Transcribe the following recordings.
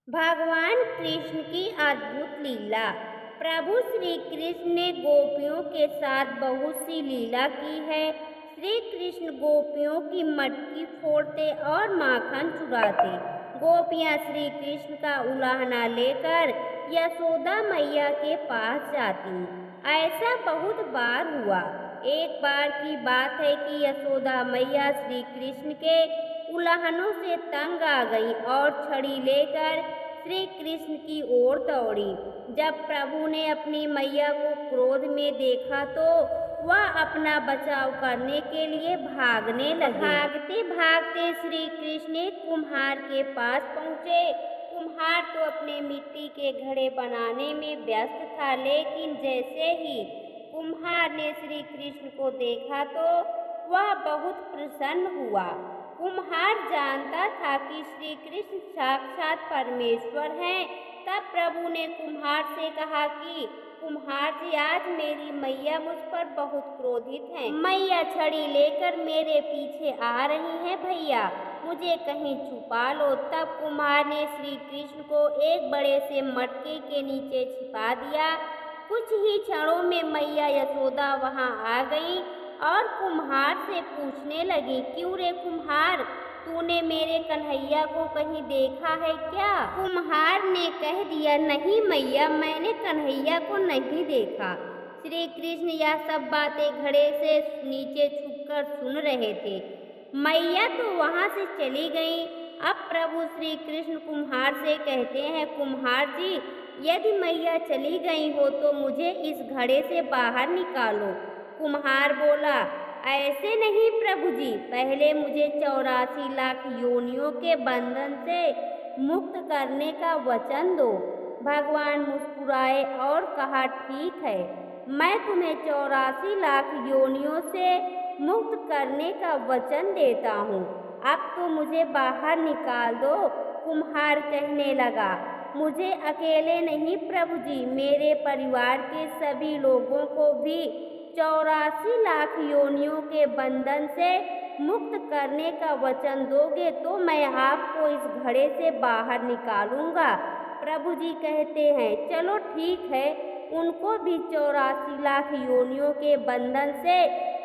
भगवान कृष्ण की अद्भुत लीला। प्रभु श्री कृष्ण ने गोपियों के साथ बहुत सी लीला की है। श्री कृष्ण गोपियों की मटकी फोड़ते और माखन चुराते। गोपियां श्री कृष्ण का उलाहना लेकर यशोदा मैया के पास जाती। ऐसा बहुत बार हुआ। एक बार की बात है कि यशोदा मैया श्री कृष्ण के उलाहनों से तंग आ गई और छड़ी लेकर श्री कृष्ण की ओर दौड़ी। जब प्रभु ने अपनी मैया को क्रोध में देखा तो वह अपना बचाव करने के लिए भागने लगे। भागते भागते श्री कृष्ण एक कुम्हार के पास पहुँचे। कुम्हार तो अपने मिट्टी के घड़े बनाने में व्यस्त था, लेकिन जैसे ही कुम्हार ने श्री कृष्ण को देखा तो वह बहुत प्रसन्न हुआ। कुम्हार जानता था कि श्री कृष्ण साक्षात परमेश्वर हैं। तब प्रभु ने कुम्हार से कहा कि कुम्हार जी, आज मेरी मैया मुझ पर बहुत क्रोधित हैं। मैया छड़ी लेकर मेरे पीछे आ रही हैं। भैया, मुझे कहीं छुपा लो। तब कुम्हार ने श्री कृष्ण को एक बड़े से मटके के नीचे छिपा दिया। कुछ ही क्षणों में मैया यशोदा वहां आ गई और कुम्हार से पूछने लगी, क्यों रे कुम्हार, तूने मेरे कन्हैया को कहीं देखा है क्या? कुम्हार ने कह दिया, नहीं मैया, मैंने कन्हैया को नहीं देखा। श्री कृष्ण यह सब बातें घड़े से नीचे छुपकर सुन रहे थे। मैया तो वहां से चली गई। अब प्रभु श्री कृष्ण कुम्हार से कहते हैं, कुम्हार जी, यदि मैया चली गई हो तो मुझे इस घड़े से बाहर निकालो। कुम्हार बोला, ऐसे नहीं प्रभु जी, पहले मुझे 84 लाख योनियों के बंधन से मुक्त करने का वचन दो। भगवान मुस्कुराए और कहा, ठीक है, मैं तुम्हें 84 लाख योनियों से मुक्त करने का वचन देता हूँ। अब तो मुझे बाहर निकाल दो। कुम्हार कहने लगा, मुझे अकेले नहीं प्रभु जी, मेरे परिवार के सभी लोगों को भी 84 लाख योनियों के बंधन से मुक्त करने का वचन दोगे तो मैं आपको इस घड़े से बाहर निकालूंगा। प्रभु जी कहते हैं, चलो ठीक है, उनको भी 84 लाख योनियों के बंधन से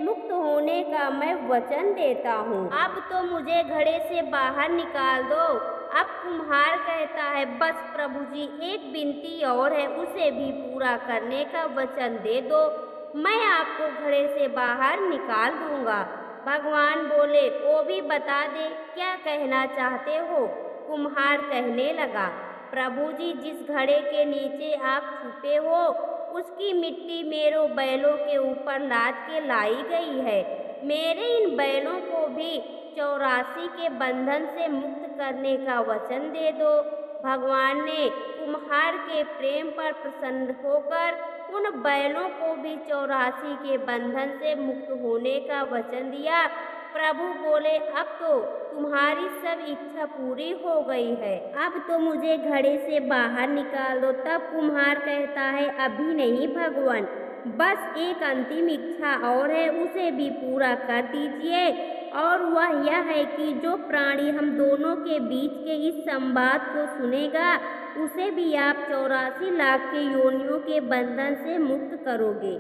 मुक्त होने का मैं वचन देता हूँ। अब तो मुझे घड़े से बाहर निकाल दो। अब कुम्हार कहता है, बस प्रभु जी, एक विनती और है, उसे भी पूरा करने का वचन दे दो, मैं आपको घड़े से बाहर निकाल दूंगा। भगवान बोले, वो भी बता दे, क्या कहना चाहते हो? कुम्हार कहने लगा, प्रभु जी, जिस घड़े के नीचे आप छुपे हो उसकी मिट्टी मेरे बैलों के ऊपर लाद के लाई गई है। मेरे इन बैलों को भी 84 के बंधन से मुक्त करने का वचन दे दो। भगवान ने कुम्हार के प्रेम पर प्रसन्न होकर उन बैलों को भी 84 के बंधन से मुक्त होने का वचन दिया। प्रभु बोले, अब तो तुम्हारी सब इच्छा पूरी हो गई है, अब तो मुझे घड़े से बाहर निकाल दो। तब कुम्हार कहता है, अभी नहीं भगवान, बस एक अंतिम इच्छा और है, उसे भी पूरा कर दीजिए। और वह यह है कि जो प्राणी हम दोनों के बीच के इस संवाद को सुनेगा उसे भी आप 84 लाख के योनियों के बंधन से मुक्त करोगे।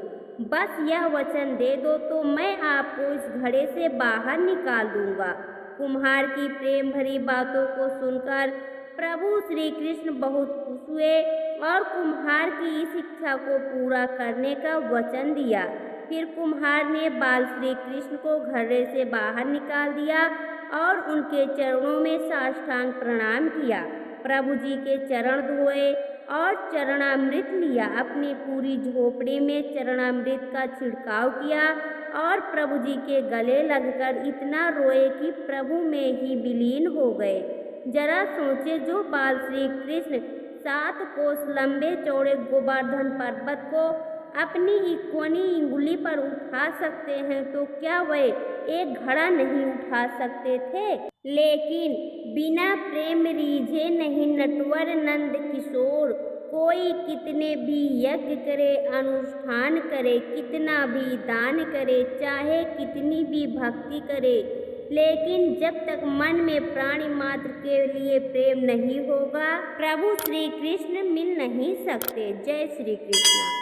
बस यह वचन दे दो तो मैं आपको इस घड़े से बाहर निकाल दूंगा। कुम्हार की प्रेम भरी बातों को सुनकर प्रभु श्री कृष्ण बहुत खुश हुए और कुम्हार की इस इच्छा को पूरा करने का वचन दिया। फिर कुम्हार ने बाल श्री कृष्ण को घड़े से बाहर निकाल दिया और उनके चरणों में साष्टांग प्रणाम किया। प्रभु जी के चरण धोए और चरणामृत लिया। अपनी पूरी झोपड़ी में चरणामृत का छिड़काव किया और प्रभु जी के गले लगकर इतना रोए कि प्रभु में ही विलीन हो गए। जरा सोचे, जो बाल श्री कृष्ण 7 कोस लंबे चौड़े गोवर्धन पर्वत को अपनी इक्वनी इंगुली पर उठा सकते हैं, तो क्या वे एक घड़ा नहीं उठा सकते थे? लेकिन बिना प्रेम रीझे नहीं नटवर नंद किशोर। कोई कितने भी यज्ञ करे, अनुष्ठान करे, कितना भी दान करे, चाहे कितनी भी भक्ति करे, लेकिन जब तक मन में प्राणी मात्र के लिए प्रेम नहीं होगा, प्रभु श्री कृष्ण मिल नहीं सकते। जय श्री कृष्ण।